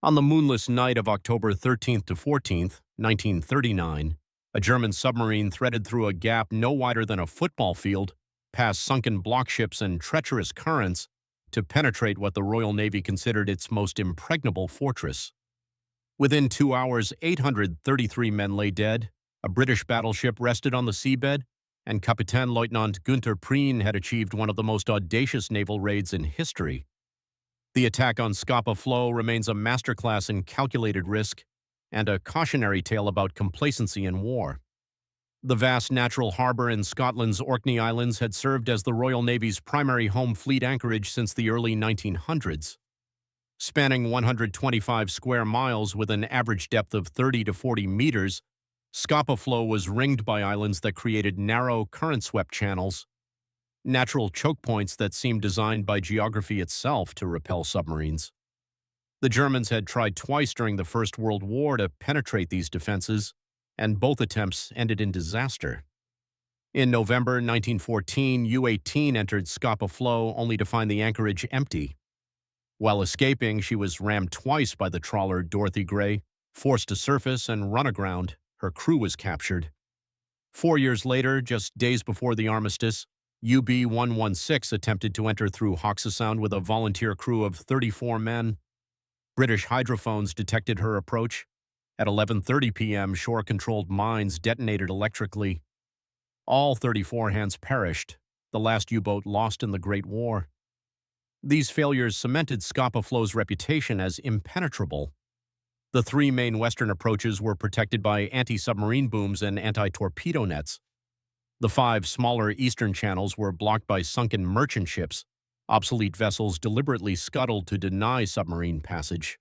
On the moonless night of October 13th to 14th, 1939, a German submarine threaded through a gap no wider than a football field, past sunken block ships and treacherous currents, to penetrate what the Royal Navy considered its most impregnable fortress. Within 2 hours, 833 men lay dead, a British battleship rested on the seabed, and Kapitän Leutnant Günther Prien had achieved one of the most audacious naval raids in history. The attack on Scapa Flow remains a masterclass in calculated risk and a cautionary tale about complacency in war. The vast natural harbor in Scotland's Orkney Islands had served as the Royal Navy's primary home fleet anchorage since the early 1900s. Spanning 125 square miles with an average depth of 30 to 40 meters, Scapa Flow was ringed by islands that created narrow, current-swept channels, natural choke points that seemed designed by geography itself to repel submarines. The Germans had tried twice during the First World War to penetrate these defenses, and both attempts ended in disaster. In November 1914, U-18 entered Scapa Flow only to find the anchorage empty. While escaping, she was rammed twice by the trawler Dorothy Gray, forced to surface and run aground. Her crew was captured. 4 years later, just days before the armistice, UB-116 attempted to enter through Hoxha Sound with a volunteer crew of 34 men. British hydrophones detected her approach. At 11:30 p.m., shore-controlled mines detonated electrically. All 34 hands perished, the last U-boat lost in the Great War. These failures cemented Scapa Flow's reputation as impenetrable. The three main western approaches were protected by anti-submarine booms and anti-torpedo nets. The 5 smaller eastern channels were blocked by sunken merchant ships, obsolete vessels deliberately scuttled to deny submarine passage.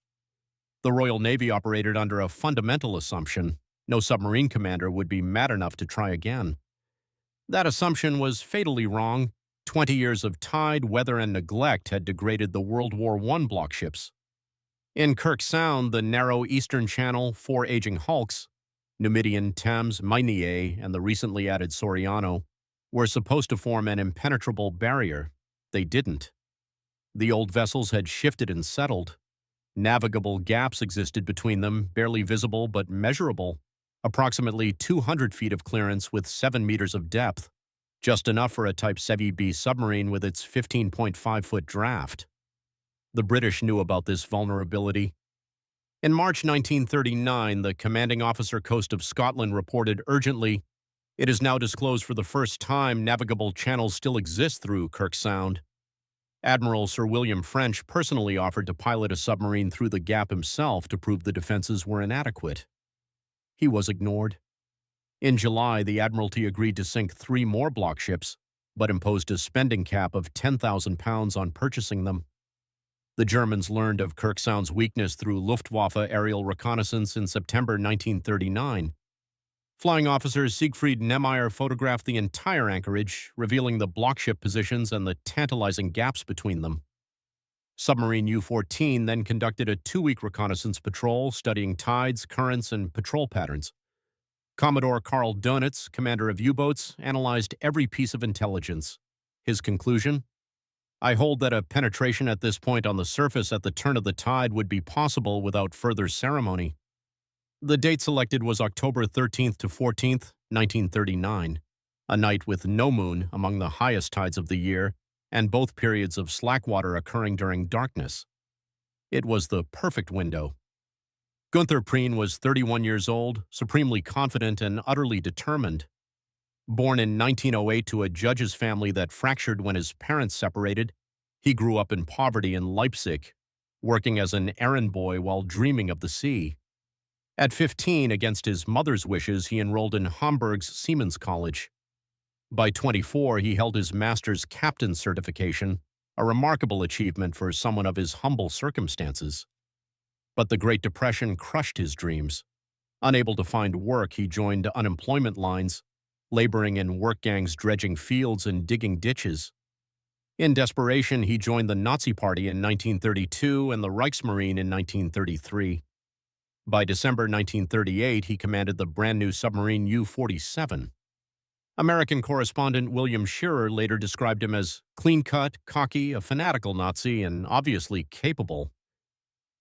The Royal Navy operated under a fundamental assumption: no submarine commander would be mad enough to try again. That assumption was fatally wrong. 20 years of tide, weather, and neglect had degraded the World War I block ships. In Kirk Sound, the narrow eastern channel, 4 aging hulks, Numidian, Thames, Mainier, and the recently added Soriano, were supposed to form an impenetrable barrier. They didn't. The old vessels had shifted and settled. Navigable gaps existed between them, barely visible but measurable, approximately 200 feet of clearance with 7 meters of depth, just enough for a Type 7B submarine with its 15.5-foot draft. The British knew about this vulnerability. In March 1939, the commanding officer coast of Scotland reported urgently, "It is now disclosed for the first time navigable channels still exist through Kirk Sound." Admiral Sir William French personally offered to pilot a submarine through the gap himself to prove the defenses were inadequate. He was ignored. In July, the Admiralty agreed to sink 3 more block ships, but imposed a spending cap of £10,000 on purchasing them. The Germans learned of Kirk Sound's weakness through Luftwaffe aerial reconnaissance in September 1939. Flying officer Siegfried Nemeyer photographed the entire anchorage, revealing the block ship positions and the tantalizing gaps between them. Submarine U-14 then conducted a 2-week reconnaissance patrol, studying tides, currents, and patrol patterns. Commodore Karl Dönitz, commander of U-boats, analyzed every piece of intelligence. His conclusion: "I hold that a penetration at this point on the surface at the turn of the tide would be possible without further ceremony." The date selected was October 13th to 14th, 1939, a night with no moon among the highest tides of the year, and both periods of slack water occurring during darkness. It was the perfect window. Günther Prien was 31 years old, supremely confident and utterly determined. Born in 1908 to a judge's family that fractured when his parents separated, he grew up in poverty in Leipzig, working as an errand boy while dreaming of the sea. At 15, against his mother's wishes, he enrolled in Hamburg's Siemens College. By 24, he held his master's captain certification, a remarkable achievement for someone of his humble circumstances. But the Great Depression crushed his dreams. Unable to find work, he joined unemployment lines, laboring in work gangs dredging fields and digging ditches. In desperation, he joined the Nazi Party in 1932 and the Reichsmarine in 1933. By December 1938, he commanded the brand-new submarine U-47. American correspondent William Shearer later described him as clean-cut, cocky, a fanatical Nazi, and obviously capable.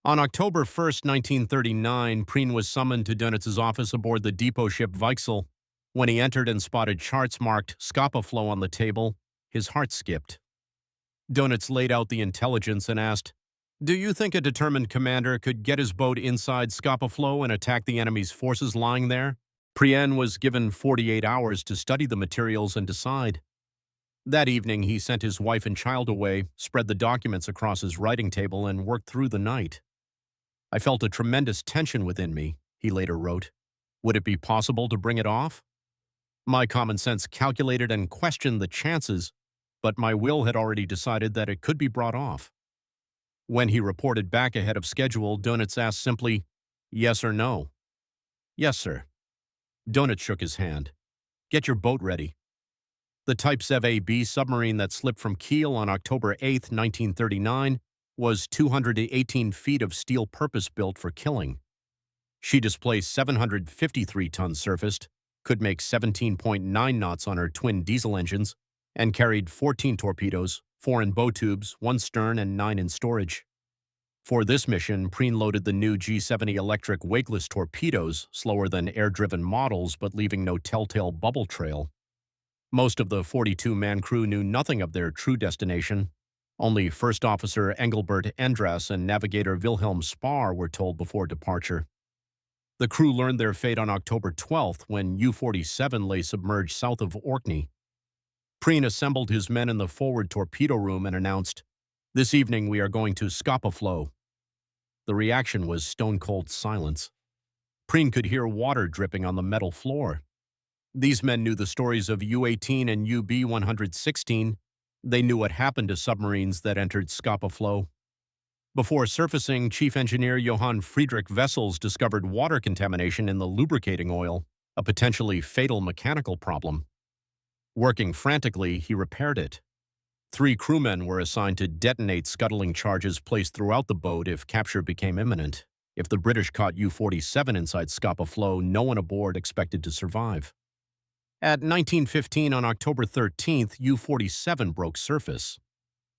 On October 1st, 1939, Preen was summoned to Dönitz's office aboard the depot ship Weichsel. When he entered and spotted charts marked Scapa-Flow on the table, his heart skipped. Dönitz laid out the intelligence and asked, "Do you think a determined commander could get his boat inside Scapa-Flow and attack the enemy's forces lying there?" Prien was given 48 hours to study the materials and decide. That evening, he sent his wife and child away, spread the documents across his writing table, and worked through the night. "I felt a tremendous tension within me," he later wrote. "Would it be possible to bring it off? My common sense calculated and questioned the chances, but my will had already decided that it could be brought off." When he reported back ahead of schedule, Dönitz asked simply, "Yes or no?" "Yes, sir." Dönitz shook his hand. "Get your boat ready." The Type Zev AB submarine that slipped from Kiel on October 8, 1939, was 218 feet of steel purpose-built for killing. She displaced 753 tons surfaced, could make 17.9 knots on her twin diesel engines, and carried 14 torpedoes, 4 in bow tubes, 1 stern, and 9 in storage. For this mission, Preen loaded the new G70 electric wakeless torpedoes, slower than air-driven models but leaving no telltale bubble trail. Most of the 42-man crew knew nothing of their true destination. Only First Officer Engelbert Endras and Navigator Wilhelm Spar were told before departure. The crew learned their fate on October 12th when U-47 lay submerged south of Orkney. Preen assembled his men in the forward torpedo room and announced, "This evening we are going to Scapa-Flow." The reaction was stone-cold silence. Preen could hear water dripping on the metal floor. These men knew the stories of U-18 and UB-116. They knew what happened to submarines that entered Scapa-Flow. Before surfacing, Chief Engineer Johann Friedrich Wessels discovered water contamination in the lubricating oil, a potentially fatal mechanical problem. Working frantically, he repaired it. 3 crewmen were assigned to detonate scuttling charges placed throughout the boat if capture became imminent. If the British caught U-47 inside Scapa-Flow, no one aboard expected to survive. At 19:15 on October 13th, U-47 broke surface.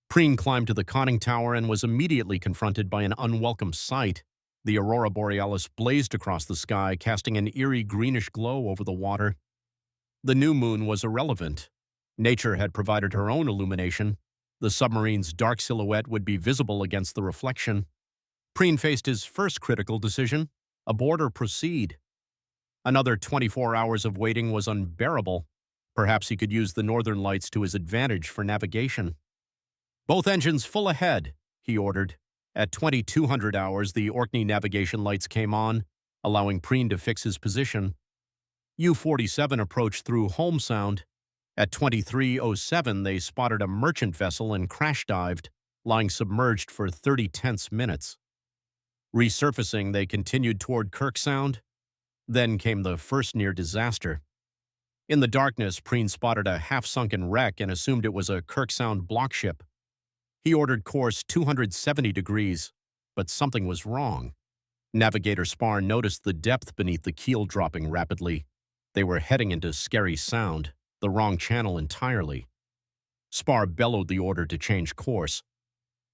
Preen climbed to the conning tower and was immediately confronted by an unwelcome sight. The aurora borealis blazed across the sky, casting an eerie greenish glow over the water. The new moon was irrelevant. Nature had provided her own illumination. The submarine's dark silhouette would be visible against the reflection. Preen faced his first critical decision: abort or proceed. Another 24 hours of waiting was unbearable. Perhaps he could use the northern lights to his advantage for navigation. "Both engines full ahead," he ordered. At 2200 hours, the Orkney navigation lights came on, allowing Preen to fix his position. U-47 approached through Holme Sound. At 23:07, they spotted a merchant vessel and crash-dived, lying submerged for 30 tense minutes. Resurfacing, they continued toward Kirk Sound. Then came the first near disaster. In the darkness, Preen spotted a half-sunken wreck and assumed it was a Kirk Sound block ship. He ordered course 270 degrees, but something was wrong. Navigator Spar noticed the depth beneath the keel dropping rapidly. They were heading into Scary Sound, the wrong channel entirely. Spar bellowed the order to change course.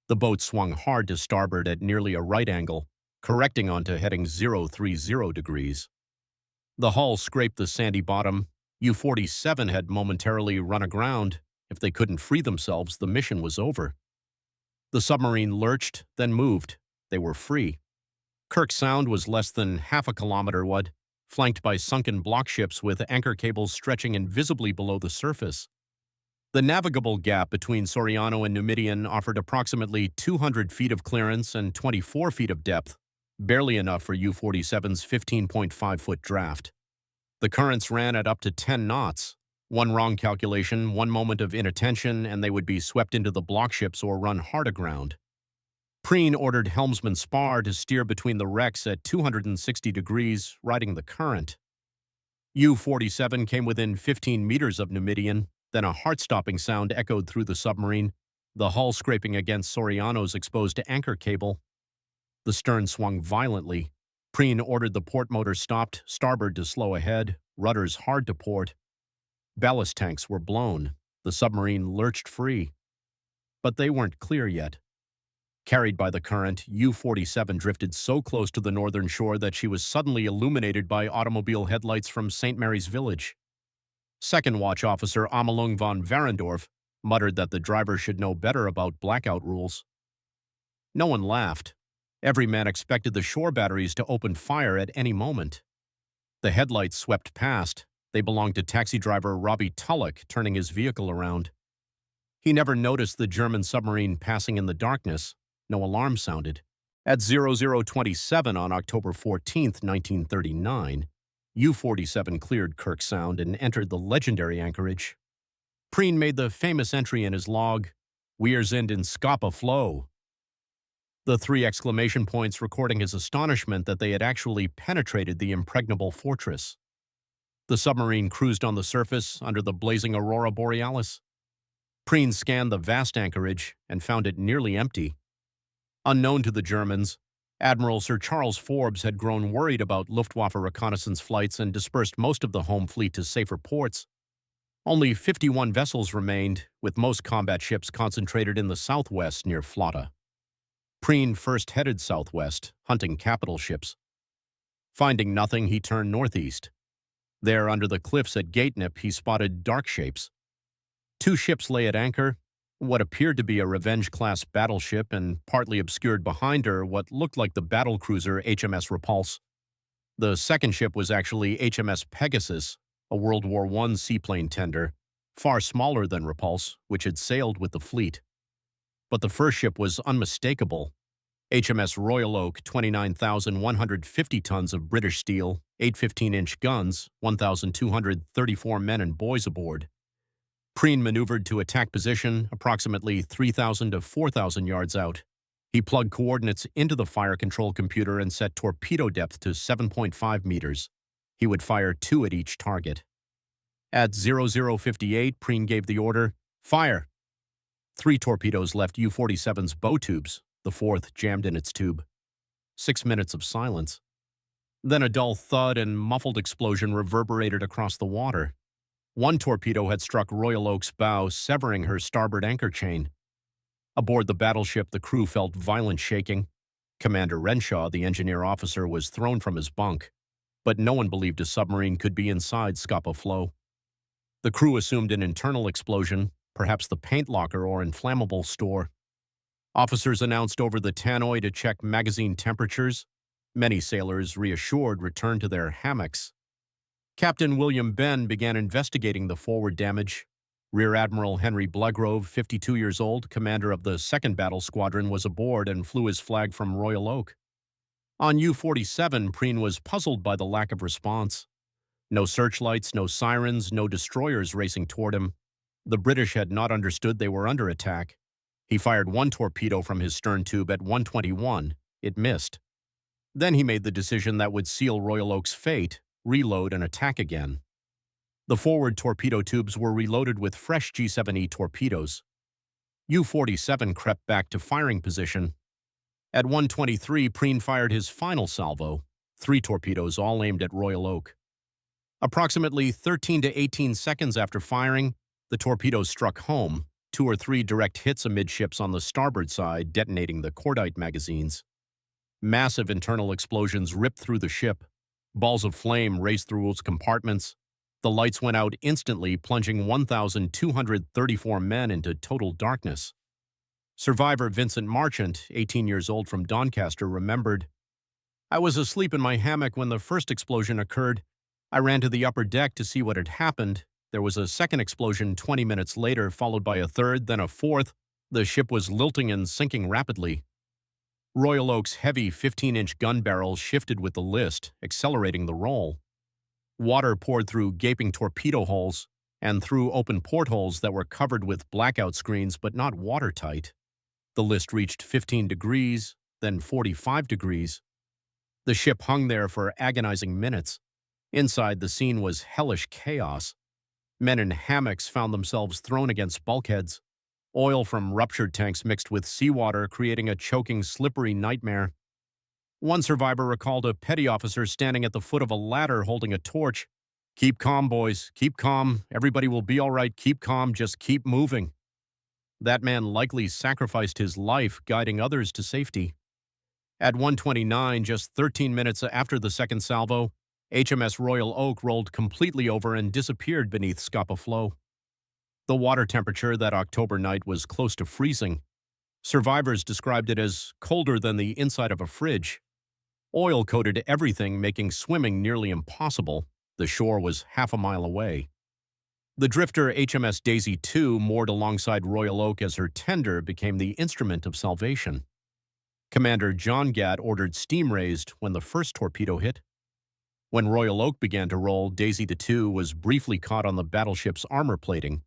The boat swung hard to starboard at nearly a right angle, correcting onto heading 030 degrees. The hull scraped the sandy bottom. U-47 had momentarily run aground. If they couldn't free themselves, the mission was over. The submarine lurched, then moved. They were free. Kirk Sound was less than half a kilometer wide, flanked by sunken block ships with anchor cables stretching invisibly below the surface. The navigable gap between Soriano and Numidian offered approximately 200 feet of clearance and 24 feet of depth, barely enough for U-47's 15.5-foot draft. The currents ran at up to 10 knots. One wrong calculation, one moment of inattention, and they would be swept into the block ships or run hard aground. Preen ordered helmsman Spar to steer between the wrecks at 260 degrees, riding the current. U-47 came within 15 meters of Numidian, then a heart-stopping sound echoed through the submarine, the hull scraping against Soriano's exposed anchor cable. The stern swung violently. Preen ordered the port motor stopped, starboard to slow ahead, rudders hard to port. Ballast tanks were blown. The submarine lurched free. But they weren't clear yet. Carried by the current, U-47 drifted so close to the northern shore that she was suddenly illuminated by automobile headlights from St. Mary's Village. Second watch officer Amelung von Warendorf muttered that the driver should know better about blackout rules. No one laughed. Every man expected the shore batteries to open fire at any moment. The headlights swept past. They belonged to taxi driver Robbie Tulloch turning his vehicle around. He never noticed the German submarine passing in the darkness. No alarm sounded. At 0027 on October 14, 1939, U-47 cleared Kirk Sound and entered the legendary anchorage. Preen made the famous entry in his log, "Wir sind in Scapa Flow." The three exclamation points recording his astonishment that they had actually penetrated the impregnable fortress. The submarine cruised on the surface under the blazing aurora borealis. Preen scanned the vast anchorage and found it nearly empty. Unknown to the Germans, Admiral Sir Charles Forbes had grown worried about Luftwaffe reconnaissance flights and dispersed most of the home fleet to safer ports. Only 51 vessels remained, with most combat ships concentrated in the southwest near Flotta. Preen first headed southwest, hunting capital ships. Finding nothing, he turned northeast. There, under the cliffs at Gatenip, he spotted dark shapes. Two ships lay at anchor, what appeared to be a Revenge-class battleship, and partly obscured behind her what looked like the battlecruiser HMS Repulse. The second ship was actually HMS Pegasus, a World War I seaplane tender, far smaller than Repulse, which had sailed with the fleet. But the first ship was unmistakable. HMS Royal Oak, 29,150 tons of British steel, 8 15-inch guns, 1,234 men and boys aboard. Preen maneuvered to attack position approximately 3,000 to 4,000 yards out. He plugged coordinates into the fire control computer and set torpedo depth to 7.5 meters. He would fire 2 at each target. At 0058, Preen gave the order, "Fire!" 3 torpedoes left U-47's bow tubes, the 4th jammed in its tube. 6 minutes of silence. Then a dull thud and muffled explosion reverberated across the water. One torpedo had struck Royal Oak's bow, severing her starboard anchor chain. Aboard the battleship, the crew felt violent shaking. Commander Renshaw, the engineer officer, was thrown from his bunk, but no one believed a submarine could be inside Scapa Flow. The crew assumed an internal explosion, perhaps the paint locker or inflammable store. Officers announced over the tannoy to check magazine temperatures. Many sailors, reassured, returned to their hammocks. Captain William Benn began investigating the forward damage. Rear Admiral Henry Blegrove, 52 years old, commander of the 2nd Battle Squadron, was aboard and flew his flag from Royal Oak. On U-47, Preen was puzzled by the lack of response. No searchlights, no sirens, no destroyers racing toward him. The British had not understood they were under attack. He fired 1 torpedo from his stern tube at 121. It missed. Then he made the decision that would seal Royal Oak's fate: reload and attack again. The forward torpedo tubes were reloaded with fresh G7E torpedoes. U-47 crept back to firing position. At 1:23, Preen fired his final salvo, 3 torpedoes all aimed at Royal Oak. Approximately 13 to 18 seconds after firing, the torpedoes struck home, 2 or 3 direct hits amidships on the starboard side, detonating the cordite magazines. Massive internal explosions ripped through the ship. Balls of flame raced through its compartments. The lights went out instantly, plunging 1,234 men into total darkness. Survivor Vincent Marchant, 18 years old from Doncaster, remembered, "I was asleep in my hammock when the first explosion occurred. I ran to the upper deck to see what had happened. There was a second explosion 20 minutes later, followed by a third, then a fourth. The ship was lilting and sinking rapidly." Royal Oak's heavy 15-inch gun barrels shifted with the list, accelerating the roll. Water poured through gaping torpedo holes and through open portholes that were covered with blackout screens but not watertight. The list reached 15 degrees, then 45 degrees. The ship hung there for agonizing minutes. Inside, the scene was hellish chaos. Men in hammocks found themselves thrown against bulkheads. Oil from ruptured tanks mixed with seawater, creating a choking, slippery nightmare. One survivor recalled a petty officer standing at the foot of a ladder holding a torch. "Keep calm, boys. Keep calm. Everybody will be all right. Keep calm. Just keep moving." That man likely sacrificed his life guiding others to safety. At 1:29, just 13 minutes after the second salvo, HMS Royal Oak rolled completely over and disappeared beneath Scapa Flow. The water temperature that October night was close to freezing. Survivors described it as colder than the inside of a fridge. Oil coated everything, making swimming nearly impossible. The shore was half a mile away. The drifter HMS Daisy II, moored alongside Royal Oak as her tender, became the instrument of salvation. Commander John Gatt ordered steam raised when the first torpedo hit. When Royal Oak began to roll, Daisy II was briefly caught on the battleship's armor plating.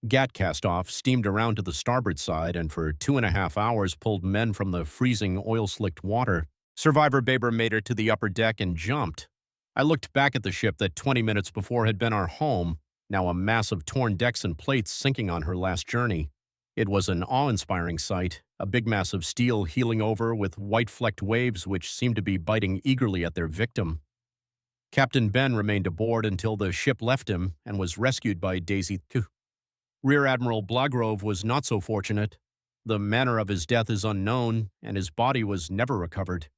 Gatt cast off, steamed around to the starboard side, and for 2.5 hours pulled men from the freezing, oil-slicked water. Survivor Baber made it to the upper deck and jumped. I looked back at the ship that 20 minutes before had been our home, now a mass of torn decks and plates sinking on her last journey. It was an awe-inspiring sight, a big mass of steel heeling over with white-flecked waves which seemed to be biting eagerly at their victim. Captain Ben remained aboard until the ship left him and was rescued by Daisy II. Rear Admiral Blagrove was not so fortunate. The manner of his death is unknown, and his body was never recovered.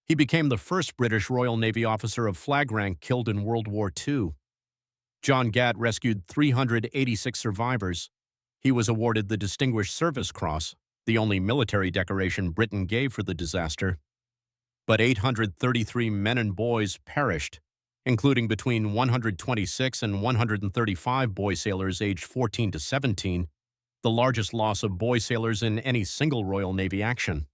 He became the first British Royal Navy officer of flag rank killed in World War II. John Gatt rescued 386 survivors. He was awarded the Distinguished Service Cross, the only military decoration Britain gave for the disaster. But 833 men and boys perished, including between 126 and 135 boy sailors aged 14 to 17, the largest loss of boy sailors in any single Royal Navy action.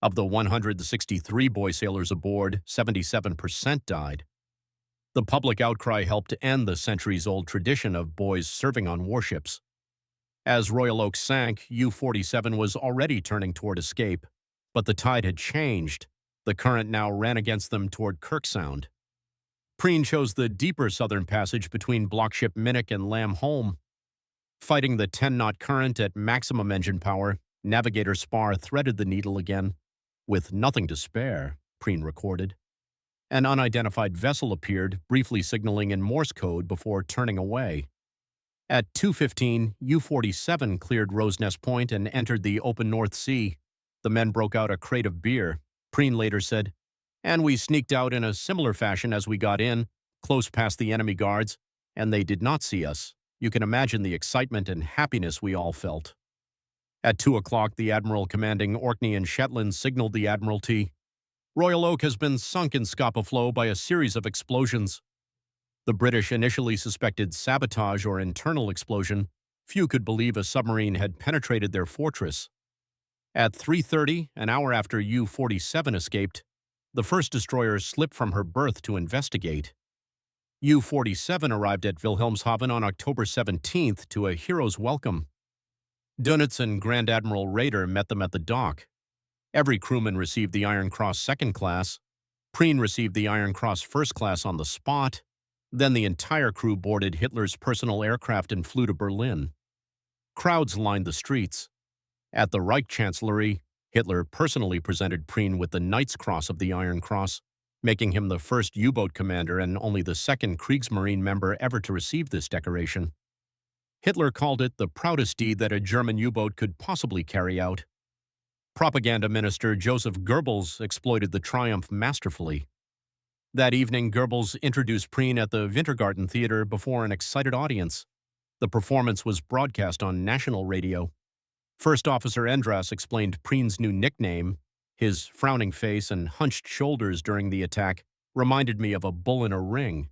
Of the 163 boy sailors aboard, 77% died. The public outcry helped end the centuries-old tradition of boys serving on warships. As Royal Oak sank, U-47 was already turning toward escape, but the tide had changed. The current now ran against them toward Kirk Sound. Preen chose the deeper southern passage between Blockship Minnock and Lamb Holm. Fighting the 10-knot current at maximum engine power, Navigator Spar threaded the needle again. With nothing to spare, Preen recorded. An unidentified vessel appeared, briefly signaling in Morse code before turning away. At 2:15, U-47 cleared Roseness Point and entered the open North Sea. The men broke out a crate of beer. Preen later said, "And we sneaked out in a similar fashion as we got in, close past the enemy guards, and they did not see us. You can imagine the excitement and happiness we all felt." At 2 o'clock, the admiral commanding Orkney and Shetland signaled the Admiralty, "Royal Oak has been sunk in Scapa Flow by a series of explosions." The British initially suspected sabotage or internal explosion. Few could believe a submarine had penetrated their fortress. At 3:30, an hour after U-47 escaped, the first destroyer slipped from her berth to investigate. U-47 arrived at Wilhelmshaven on October 17th to a hero's welcome. Dönitz and Grand Admiral Raeder met them at the dock. Every crewman received the Iron Cross Second Class. Preen received the Iron Cross First Class on the spot. Then the entire crew boarded Hitler's personal aircraft and flew to Berlin. Crowds lined the streets. At the Reich Chancellery, Hitler personally presented Preen with the Knight's Cross of the Iron Cross, making him the first U-boat commander and only the second Kriegsmarine member ever to receive this decoration. Hitler called it the proudest deed that a German U-boat could possibly carry out. Propaganda Minister Joseph Goebbels exploited the triumph masterfully. That evening, Goebbels introduced Preen at the Wintergarten Theater before an excited audience. The performance was broadcast on national radio. First Officer Endras explained Preen's new nickname. His frowning face and hunched shoulders during the attack reminded me of a bull in a ring.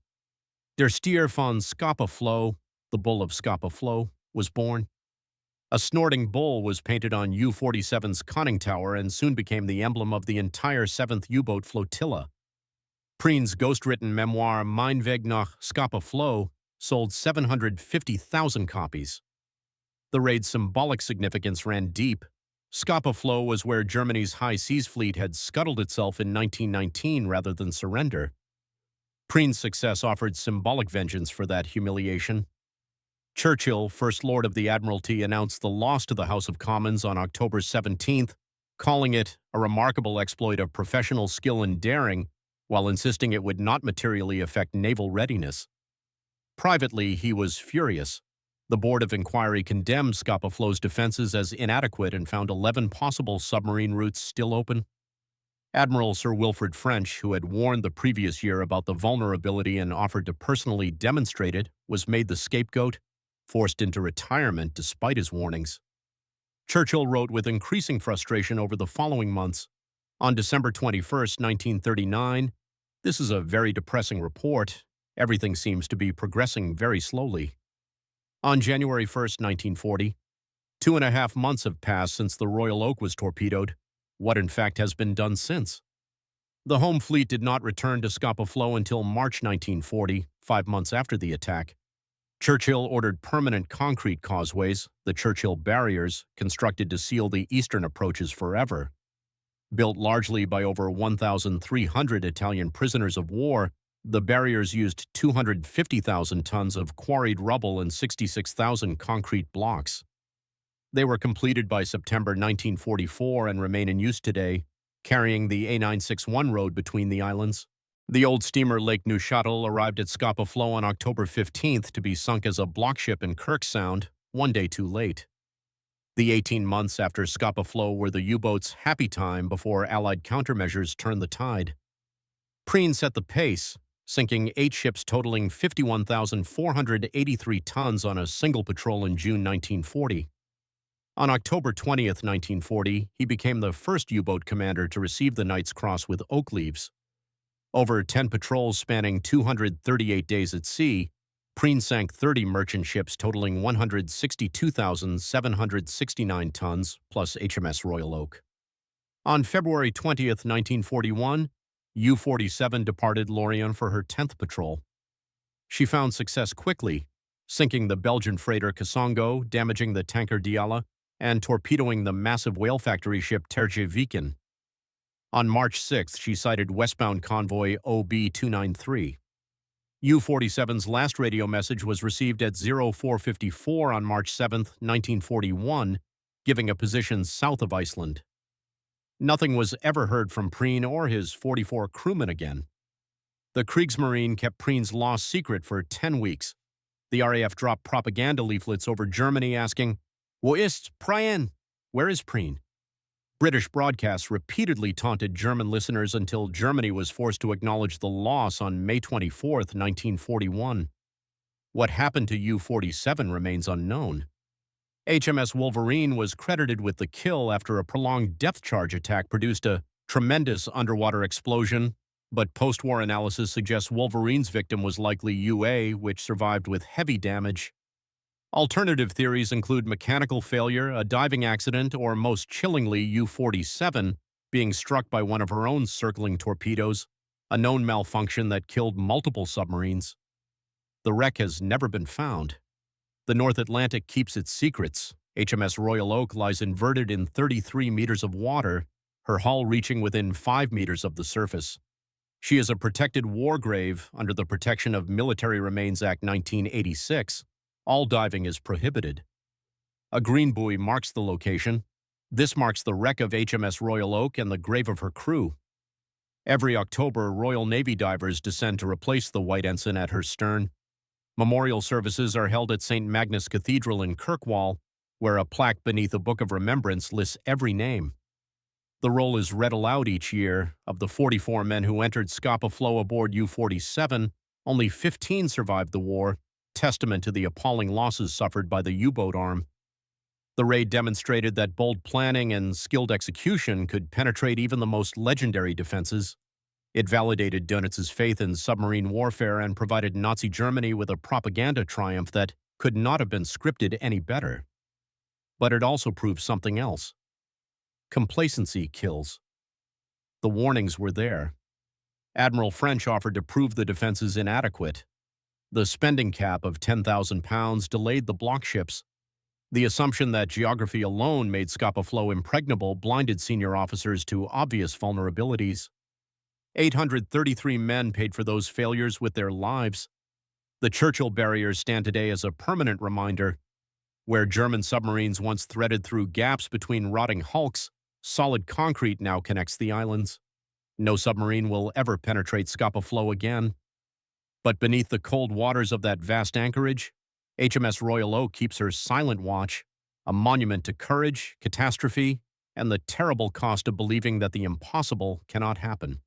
Der Stier von Scapa Flow, the Bull of Scapa Flow, was born. A snorting bull was painted on U-47's conning tower and soon became the emblem of the entire 7th U-boat flotilla. Preen's ghost-written memoir Mein Weg nach Scapa Flow sold 750,000 copies. The raid's symbolic significance ran deep. Scapa Flow was where Germany's high seas fleet had scuttled itself in 1919 rather than surrender. Preen's success offered symbolic vengeance for that humiliation. Churchill, First Lord of the Admiralty, announced the loss to the House of Commons on October 17th, calling it a remarkable exploit of professional skill and daring, while insisting it would not materially affect naval readiness. Privately, he was furious. The Board of Inquiry condemned Scapa Flow's defenses as inadequate and found 11 possible submarine routes still open. Admiral Sir Wilfrid French, who had warned the previous year about the vulnerability and offered to personally demonstrate it, was made the scapegoat, forced into retirement despite his warnings. Churchill wrote with increasing frustration over the following months. On December 21, 1939, "This is a very depressing report. Everything seems to be progressing very slowly." On January 1, 1940, 2.5 months have passed since the Royal Oak was torpedoed. What in fact has been done since? The home fleet did not return to Scapa Flow until March 1940, 5 months after the attack. Churchill ordered permanent concrete causeways, the Churchill Barriers, constructed to seal the eastern approaches forever. Built largely by over 1,300 Italian prisoners of war, the barriers used 250,000 tons of quarried rubble and 66,000 concrete blocks. They were completed by September 1944 and remain in use today, carrying the A961 road between the islands. The old steamer Lake Neuchatel arrived at Scapa Flow on October 15th to be sunk as a block ship in Kirk Sound, one day too late. The 18 months after Scapa Flow were the U-boat's happy time before Allied countermeasures turned the tide. Prien set the pace, sinking 8 ships totaling 51,483 tons on a single patrol in June 1940. On October 20th, 1940, he became the first U-boat commander to receive the Knight's Cross with oak leaves. Over 10 patrols spanning 238 days at sea, Prien sank 30 merchant ships totaling 162,769 tons, plus HMS Royal Oak. On February 20th, 1941, U-47 departed Lorient for her 10th patrol. She found success quickly, sinking the Belgian freighter Kasongo, damaging the tanker Diala, and torpedoing the massive whale factory ship Terje-Viken. On March 6th, she sighted westbound convoy OB-293. U-47's last radio message was received at 0454 on March 7, 1941, giving a position south of Iceland. Nothing was ever heard from Prien or his 44 crewmen again. The Kriegsmarine kept Prien's loss secret for 10 weeks. The RAF dropped propaganda leaflets over Germany asking, "Wo ist Prien?" Where is Prien? British broadcasts repeatedly taunted German listeners until Germany was forced to acknowledge the loss on May 24, 1941. What happened to U-47 remains unknown. HMS Wolverine was credited with the kill after a prolonged depth charge attack produced a tremendous underwater explosion, but post-war analysis suggests Wolverine's victim was likely UA, which survived with heavy damage. Alternative theories include mechanical failure, a diving accident, or most chillingly U-47 being struck by one of her own circling torpedoes, a known malfunction that killed multiple submarines. The wreck has never been found. The North Atlantic keeps its secrets. HMS Royal Oak lies inverted in 33 meters of water, her hull reaching within 5 meters of the surface. She is a protected war grave under the Protection of Military Remains Act 1986. All diving is prohibited. A green buoy marks the location. This marks the wreck of HMS Royal Oak and the grave of her crew. Every October, Royal Navy divers descend to replace the white ensign at her stern. Memorial services are held at St. Magnus Cathedral in Kirkwall, where a plaque beneath a book of remembrance lists every name. The roll is read aloud each year. Of the 44 men who entered Scapa Flow aboard U-47, only 15 survived the war, testament to the appalling losses suffered by the U-boat arm. The raid demonstrated that bold planning and skilled execution could penetrate even the most legendary defenses. It validated Dönitz's faith in submarine warfare and provided Nazi Germany with a propaganda triumph that could not have been scripted any better. But it also proved something else. Complacency kills. The warnings were there. Admiral French offered to prove the defenses inadequate. The spending cap of £10,000 delayed the block ships. The assumption that geography alone made Scapa Flow impregnable blinded senior officers to obvious vulnerabilities. 833 men paid for those failures with their lives. The Churchill Barriers stand today as a permanent reminder. Where German submarines once threaded through gaps between rotting hulks, solid concrete now connects the islands. No submarine will ever penetrate Scapa Flow again. But beneath the cold waters of that vast anchorage, HMS Royal Oak keeps her silent watch, a monument to courage, catastrophe, and the terrible cost of believing that the impossible cannot happen.